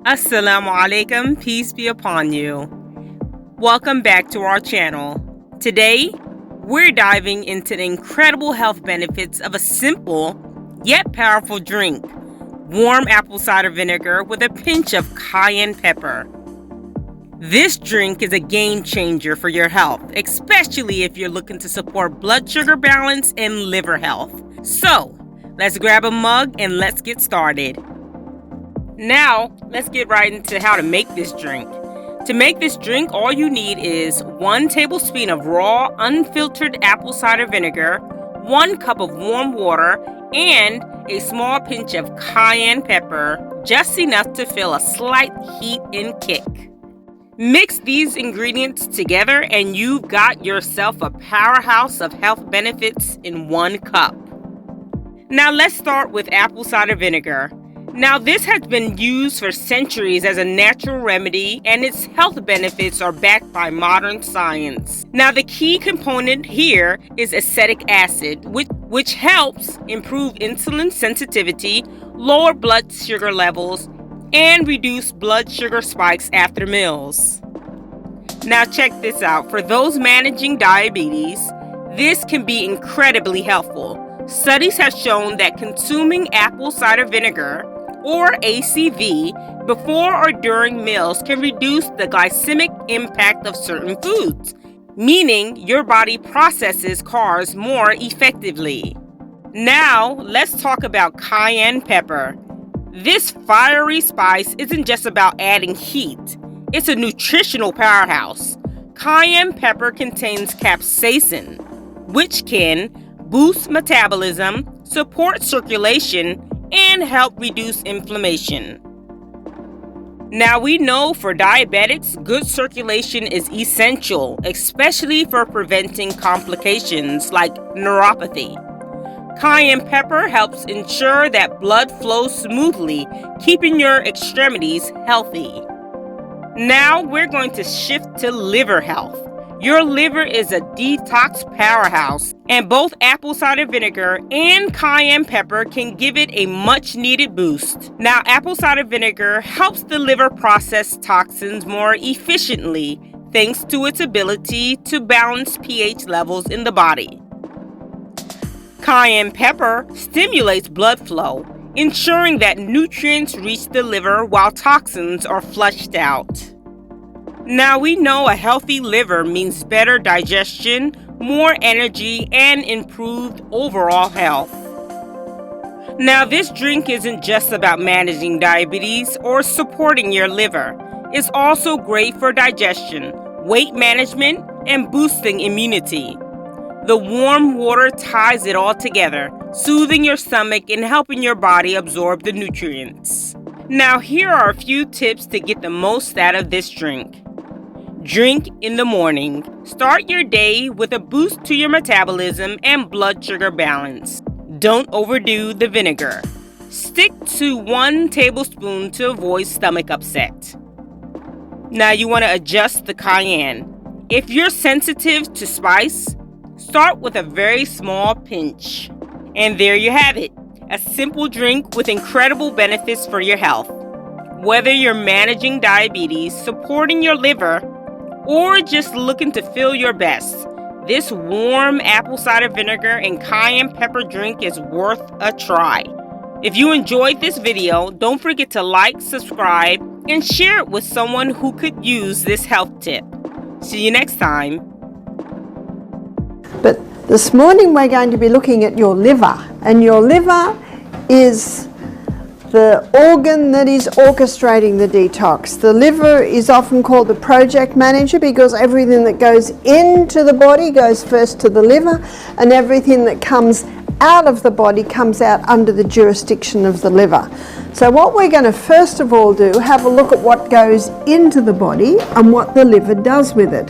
Assalamu alaikum, peace be upon you. Welcome back to our channel. Today, we're diving into the incredible health benefits of a simple yet powerful drink, warm apple cider vinegar with a pinch of cayenne pepper. This drink is a game changer for your health, especially if you're looking to support blood sugar balance and liver health. So, let's grab a mug and let's get started. Now, let's get right into how to make this drink. To make this drink, all you need is 1 tablespoon of raw, unfiltered apple cider vinegar, 1 cup of warm water, and a small pinch of cayenne pepper, just enough to feel a slight heat and kick. Mix these ingredients together and you've got yourself a powerhouse of health benefits in 1 cup. Now let's start with apple cider vinegar. Now, this has been used for centuries as a natural remedy, and its health benefits are backed by modern science. Now, the key component here is acetic acid, which helps improve insulin sensitivity, lower blood sugar levels, and reduce blood sugar spikes after meals. Now, check this out. For those managing diabetes, this can be incredibly helpful. Studies have shown that consuming apple cider vinegar or ACV before or during meals can reduce the glycemic impact of certain foods, meaning your body processes carbs more effectively. Now, let's talk about cayenne pepper. This fiery spice isn't just about adding heat, it's a nutritional powerhouse. Cayenne pepper contains capsaicin, which can boost metabolism, support circulation, and help reduce inflammation. Now, we know for diabetics, good circulation is essential, especially for preventing complications like neuropathy. Cayenne pepper helps ensure that blood flows smoothly, keeping your extremities healthy. Now, we're going to shift to liver health. Your liver is a detox powerhouse, and both apple cider vinegar and cayenne pepper can give it a much needed boost. Now, apple cider vinegar helps the liver process toxins more efficiently thanks to its ability to balance pH levels in the body. Cayenne pepper stimulates blood flow, ensuring that nutrients reach the liver while toxins are flushed out. Now, we know a healthy liver means better digestion, more energy, and improved overall health. Now, this drink isn't just about managing diabetes or supporting your liver. It's also great for digestion, weight management, and boosting immunity. The warm water ties it all together, soothing your stomach and helping your body absorb the nutrients. Now, here are a few tips to get the most out of this drink. Drink in the morning. Start your day with a boost to your metabolism and blood sugar balance. Don't overdo the vinegar. Stick to 1 tablespoon to avoid stomach upset. Now, you want to adjust the cayenne. If you're sensitive to spice, start with a very small pinch. And there you have it, a simple drink with incredible benefits for your health. Whether you're managing diabetes, supporting your liver, or just looking to feel your best, this warm apple cider vinegar and cayenne pepper drink is worth a try. If you enjoyed this video, don't forget to like, subscribe, and share it with someone who could use this health tip. See you next time. But this morning we're going to be looking at your liver, and your liver is the organ that is orchestrating the detox. The liver is often called the project manager because everything that goes into the body goes first to the liver, and everything that comes out of the body comes out under the jurisdiction of the liver. So what we're going to first of all do, have a look at what goes into the body and what the liver does with it.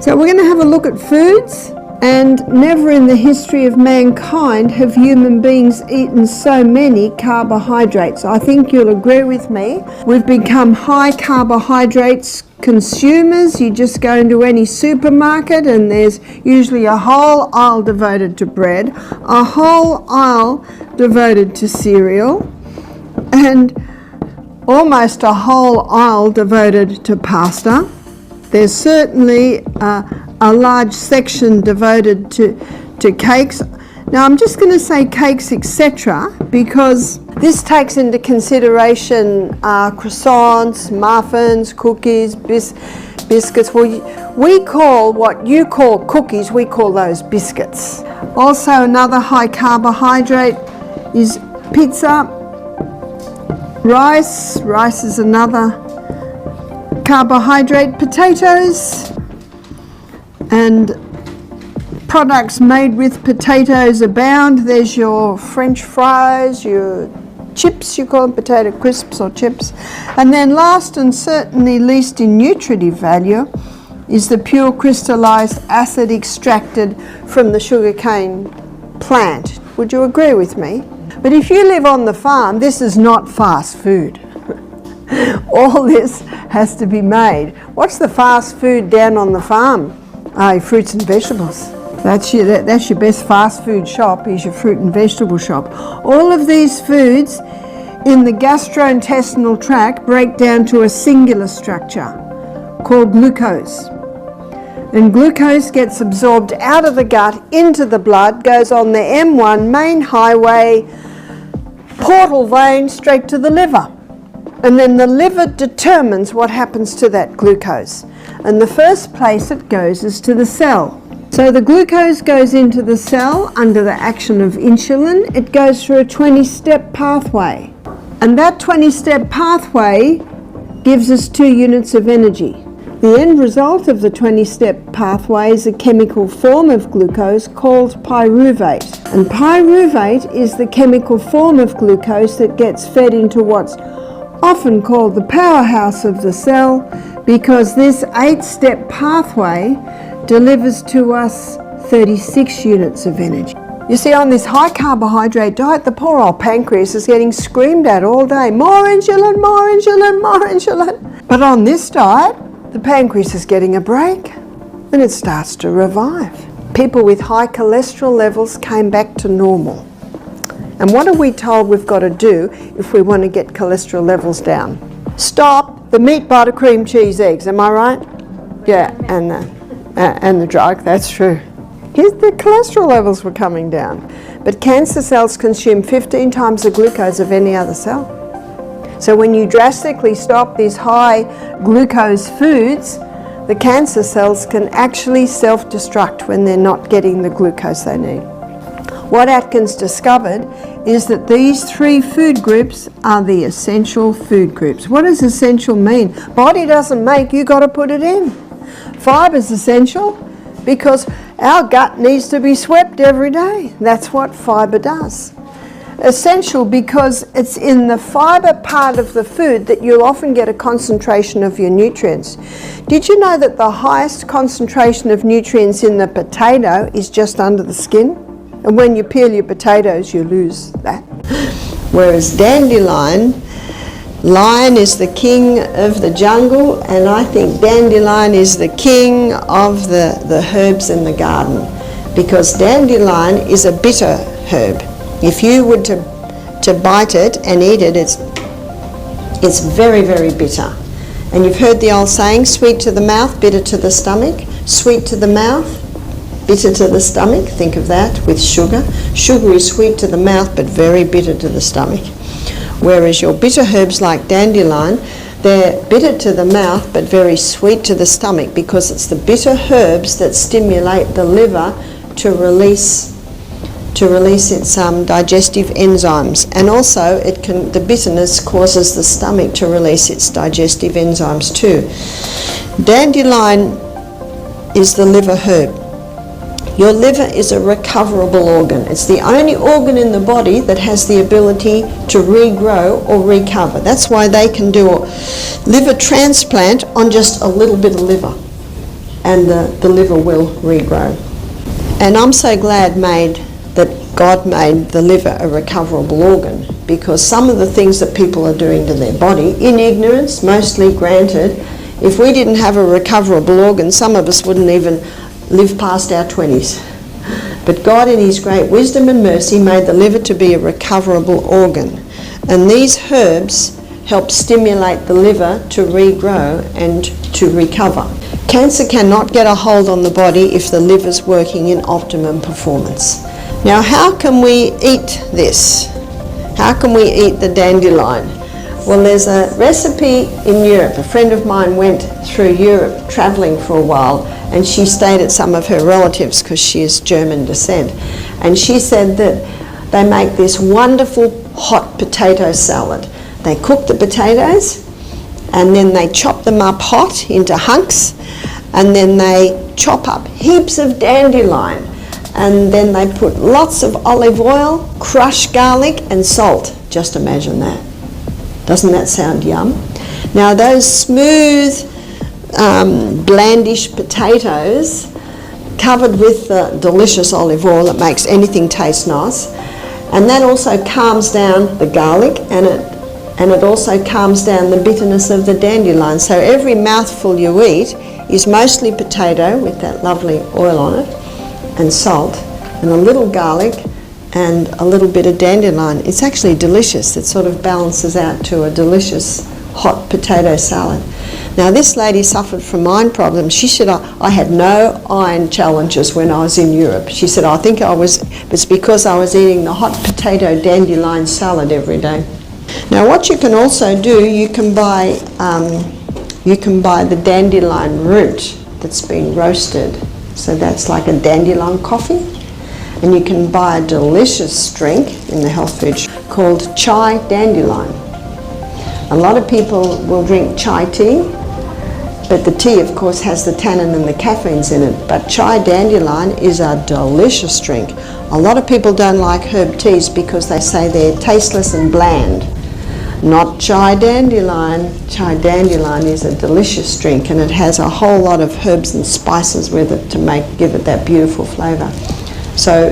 So we're going to have a look at foods. And never in the history of mankind have human beings eaten so many carbohydrates. I think you'll agree with me. We've become high carbohydrates consumers. You just go into any supermarket and there's usually a whole aisle devoted to bread, a whole aisle devoted to cereal, and almost a whole aisle devoted to pasta. There's certainly a large section devoted to cakes. Now I'm just going to say cakes, etc., because this takes into consideration croissants, muffins, cookies, biscuits. Well, we call what you call cookies, we call those biscuits. Also, another high carbohydrate is pizza. Rice is another carbohydrate. Potatoes and products made with potatoes abound. There's your French fries, your chips, you call them potato crisps or chips. And then last and certainly least in nutritive value is the pure crystallized acid extracted from the sugarcane plant. Would you agree with me? But if you live on the farm, this is not fast food. All this has to be made. What's the fast food down on the farm? Fruits and vegetables. That's your best fast food shop, is your fruit and vegetable shop. All of these foods in the gastrointestinal tract break down to a singular structure called glucose. And glucose gets absorbed out of the gut into the blood, goes on the M1 main highway, portal vein straight to the liver. And then the liver determines what happens to that glucose. And the first place it goes is to the cell. So the glucose goes into the cell under the action of insulin. It goes through a 20-step pathway. And that 20-step pathway gives us 2 units of energy. The end result of the 20-step pathway is a chemical form of glucose called pyruvate. And pyruvate is the chemical form of glucose that gets fed into what's often called the powerhouse of the cell, because this 8-step pathway delivers to us 36 units of energy. You see, on this high carbohydrate diet, the poor old pancreas is getting screamed at all day. More insulin, more insulin, more insulin. But on this diet, the pancreas is getting a break and it starts to revive. People with high cholesterol levels came back to normal. And what are we told we've got to do if we want to get cholesterol levels down? Stop the meat, butter, cream, cheese, eggs. Am I right? Yeah, and the drug, that's true. Here's the cholesterol levels were coming down. But cancer cells consume 15 times the glucose of any other cell. So when you drastically stop these high glucose foods, the cancer cells can actually self-destruct when they're not getting the glucose they need. What Atkins discovered is that these 3 food groups are the essential food groups. What does essential mean? Body doesn't make, you got to put it in. Fibre is essential because our gut needs to be swept every day. That's what fibre does. Essential because it's in the fibre part of the food that you'll often get a concentration of your nutrients. Did you know that the highest concentration of nutrients in the potato is just under the skin? And when you peel your potatoes, you lose that. Whereas dandelion, lion is the king of the jungle, and I think dandelion is the king of the herbs in the garden, because dandelion is a bitter herb. If you were to bite it and eat it, it's very, very bitter. And you've heard the old saying, sweet to the mouth, bitter to the stomach. Sweet to the mouth, bitter to the stomach. Think of that with sugar. Sugar is sweet to the mouth but very bitter to the stomach. Whereas your bitter herbs like dandelion, they're bitter to the mouth but very sweet to the stomach, because it's the bitter herbs that stimulate the liver to release its digestive enzymes, and also the bitterness causes the stomach to release its digestive enzymes too. Dandelion is the liver herb. Your liver is a recoverable organ. It's the only organ in the body that has the ability to regrow or recover. That's why they can do a liver transplant on just a little bit of liver, and the liver will regrow. And I'm so glad that God made the liver a recoverable organ, because some of the things that people are doing to their body, in ignorance, mostly granted, if we didn't have a recoverable organ, some of us wouldn't even live past our 20s. But God, in his great wisdom and mercy, made the liver to be a recoverable organ. And these herbs help stimulate the liver to regrow and to recover. Cancer cannot get a hold on the body if the liver's working in optimum performance. Now, how can we eat this? How can we eat the dandelion? Well, there's a recipe in Europe. A friend of mine went through Europe traveling for a while, and she stayed at some of her relatives because she is German descent. And she said that they make this wonderful hot potato salad. They cook the potatoes and then they chop them up hot into hunks, and then they chop up heaps of dandelion, and then they put lots of olive oil, crushed garlic and salt. Just imagine that. Doesn't that sound yum? Now those smooth, blandish potatoes covered with the delicious olive oil that makes anything taste nice, and that also calms down the garlic, and it also calms down the bitterness of the dandelion. So every mouthful you eat is mostly potato with that lovely oil on it, and salt, and a little garlic, and a little bit of dandelion. It's actually delicious. It sort of balances out to a delicious hot potato salad. Now this lady suffered from iron problems. She said, I had no iron challenges when I was in Europe. She said, I think it's because I was eating the hot potato dandelion salad every day. Now what you can also do, you can buy the dandelion root that's been roasted. So that's like a dandelion coffee. And you can buy a delicious drink in the health food called chai dandelion. A lot of people will drink chai tea, but the tea of course has the tannin and the caffeines in it. But chai dandelion is a delicious drink. A lot of people don't like herb teas because they say they're tasteless and bland. Not chai dandelion. Chai dandelion is a delicious drink, and it has a whole lot of herbs and spices with it to give it that beautiful flavour. So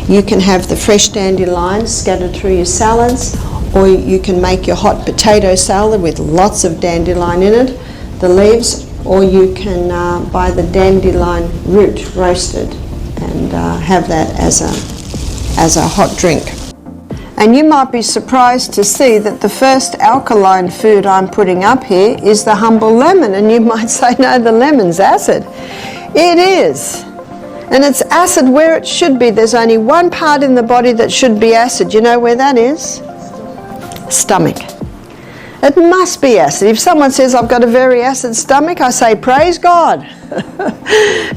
you can have the fresh dandelions scattered through your salads, or you can make your hot potato salad with lots of dandelion in it, the leaves, or you can buy the dandelion root roasted and have that as a hot drink. And you might be surprised to see that the first alkaline food I'm putting up here is the humble lemon, and you might say, no, the lemon's acid. It is. And it's acid where it should be. There's only one part in the body that should be acid. You know where that is? Stomach. It must be acid. If someone says, I've got a very acid stomach, I say, praise God.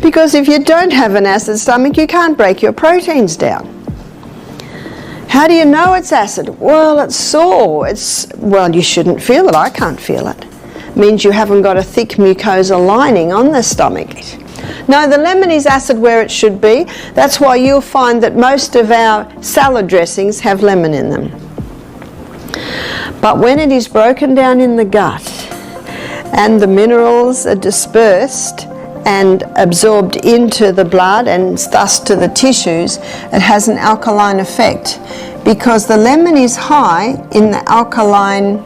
Because if you don't have an acid stomach, you can't break your proteins down. How do you know it's acid? Well, it's sore. Well, you shouldn't feel it. I can't feel it. It means you haven't got a thick mucosa lining on the stomach. No, the lemon is acid where it should be. That's why you'll find that most of our salad dressings have lemon in them. But when it is broken down in the gut and the minerals are dispersed and absorbed into the blood and thus to the tissues, it has an alkaline effect, because the lemon is high in the alkaline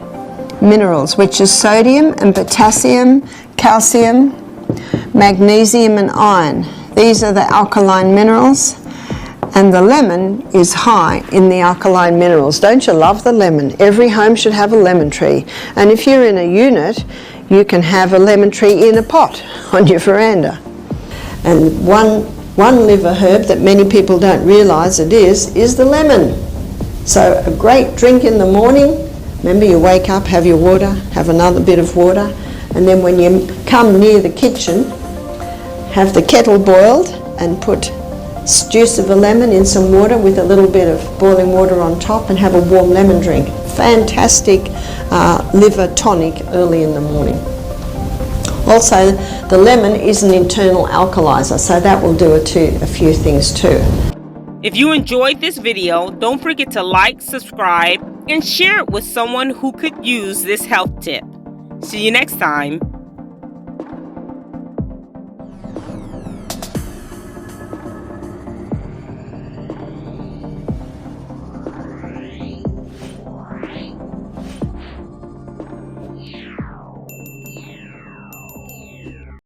minerals, which is sodium and potassium, calcium, magnesium and iron. These are the alkaline minerals, and the lemon is high in the alkaline minerals. Don't you love the lemon? Every home should have a lemon tree, and if you're in a unit, you can have a lemon tree in a pot on your veranda. And one liver herb that many people don't realise it is the lemon. So a great drink in the morning. Remember, you wake up, have your water, have another bit of water, and then when you come near the kitchen, have the kettle boiled and put juice of a lemon in some water with a little bit of boiling water on top, and have a warm lemon drink. Fantastic liver tonic early in the morning. Also, the lemon is an internal alkalizer, so that will do a few things too. If you enjoyed this video, don't forget to like, subscribe, and share it with someone who could use this health tip. See you next time.